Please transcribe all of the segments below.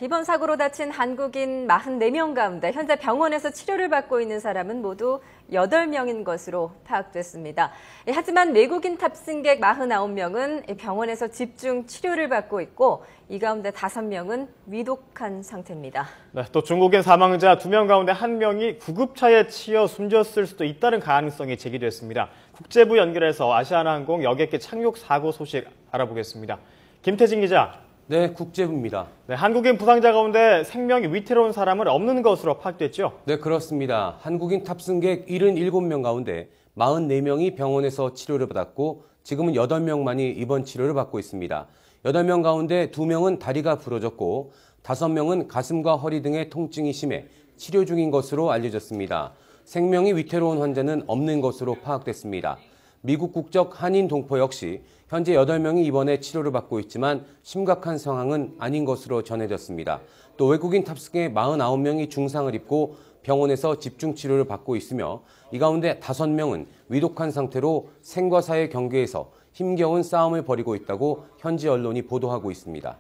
이번 사고로 다친 한국인 44명 가운데 현재 병원에서 치료를 받고 있는 사람은 모두 8명인 것으로 파악됐습니다. 하지만 외국인 탑승객 49명은 병원에서 집중 치료를 받고 있고 이 가운데 5명은 위독한 상태입니다. 네, 또 중국인 사망자 2명 가운데 1명이 구급차에 치여 숨졌을 수도 있다는 가능성이 제기됐습니다. 국제부 연결해서 아시아나항공 여객기 착륙 사고 소식 알아보겠습니다. 김태진 기자. 네, 국제부입니다. 네, 한국인 부상자 가운데 생명이 위태로운 사람은 없는 것으로 파악됐죠? 네, 그렇습니다. 한국인 탑승객 77명 가운데 44명이 병원에서 치료를 받았고 지금은 8명만이 입원 치료를 받고 있습니다. 8명 가운데 2명은 다리가 부러졌고 5명은 가슴과 허리 등의 통증이 심해 치료 중인 것으로 알려졌습니다. 생명이 위태로운 환자는 없는 것으로 파악됐습니다. 미국 국적 한인 동포 역시 현재 8명이 입원해 치료를 받고 있지만 심각한 상황은 아닌 것으로 전해졌습니다. 또 외국인 탑승객 49명이 중상을 입고 병원에서 집중 치료를 받고 있으며 이 가운데 5명은 위독한 상태로 생과 사의 경계에서 힘겨운 싸움을 벌이고 있다고 현지 언론이 보도하고 있습니다.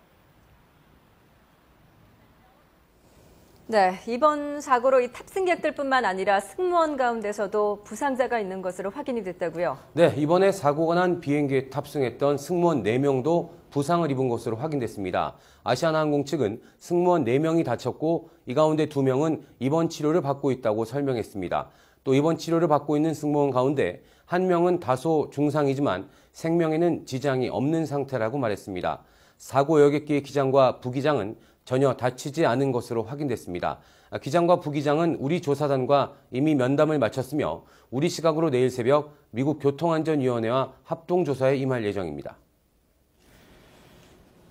네, 이번 사고로 이 탑승객들뿐만 아니라 승무원 가운데서도 부상자가 있는 것으로 확인이 됐다고요? 네, 이번에 사고가 난 비행기에 탑승했던 승무원 4명도 부상을 입은 것으로 확인됐습니다. 아시아나항공 측은 승무원 4명이 다쳤고 이 가운데 2명은 입원 치료를 받고 있다고 설명했습니다. 또 입원 치료를 받고 있는 승무원 가운데 1명은 다소 중상이지만 생명에는 지장이 없는 상태라고 말했습니다. 사고 여객기의 기장과 부기장은 전혀 다치지 않은 것으로 확인됐습니다. 기장과 부기장은 우리 조사단과 이미 면담을 마쳤으며 우리 시각으로 내일 새벽 미국 교통안전위원회와 합동조사에 임할 예정입니다.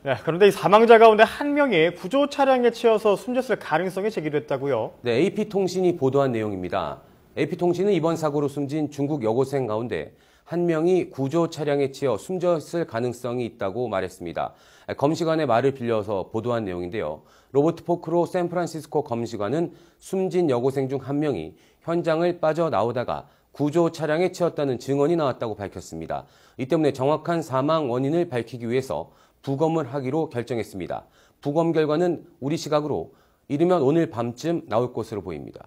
네, 그런데 이 사망자 가운데 1명이 구조 차량에 치여서 숨졌을 가능성이 제기됐다고요? 네, AP통신이 보도한 내용입니다. AP통신은 이번 사고로 숨진 중국 여고생 가운데 1명이 구조 차량에 치여 숨졌을 가능성이 있다고 말했습니다. 검시관의 말을 빌려서 보도한 내용인데요. 로버트 포크로 샌프란시스코 검시관은 숨진 여고생 중 1명이 현장을 빠져나오다가 구조 차량에 치였다는 증언이 나왔다고 밝혔습니다. 이 때문에 정확한 사망 원인을 밝히기 위해서 부검을 하기로 결정했습니다. 부검 결과는 우리 시각으로 이르면 오늘 밤쯤 나올 것으로 보입니다.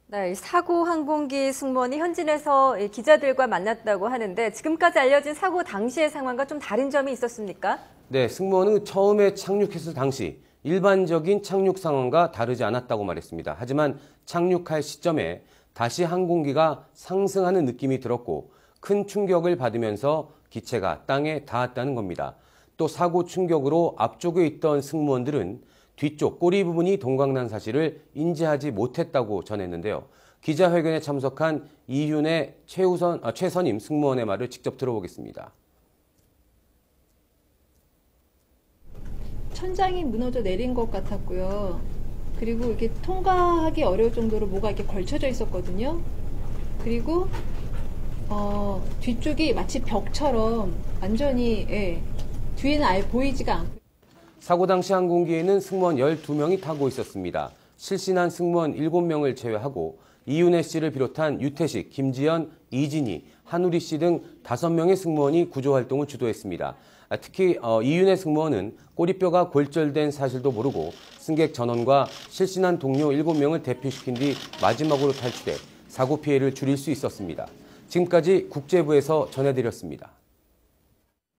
네, 사고 항공기 승무원이 현진에서 기자들과 만났다고 하는데 지금까지 알려진 사고 당시의 상황과 좀 다른 점이 있었습니까? 네, 승무원은 처음에 착륙했을 당시 일반적인 착륙 상황과 다르지 않았다고 말했습니다. 하지만 착륙할 시점에 다시 항공기가 상승하는 느낌이 들었고 큰 충격을 받으면서 기체가 땅에 닿았다는 겁니다. 또 사고 충격으로 앞쪽에 있던 승무원들은 뒤쪽 꼬리 부분이 동강난 사실을 인지하지 못했다고 전했는데요. 기자회견에 참석한 이윤의 최선임 승무원의 말을 직접 들어보겠습니다. 천장이 무너져 내린 것 같았고요. 그리고 이렇게 통과하기 어려울 정도로 뭐가 이렇게 걸쳐져 있었거든요. 그리고 뒤쪽이 마치 벽처럼 완전히 뒤에는 아예 보이지가 않고. 사고 당시 항공기에는 승무원 12명이 타고 있었습니다. 실신한 승무원 7명을 제외하고 이윤혜 씨를 비롯한 유태식, 김지연, 이진희, 한우리 씨 등 5명의 승무원이 구조활동을 주도했습니다. 특히 이윤혜 승무원은 꼬리뼈가 골절된 사실도 모르고 승객 전원과 실신한 동료 7명을 대피시킨 뒤 마지막으로 탈출해 사고 피해를 줄일 수 있었습니다. 지금까지 국제부에서 전해드렸습니다.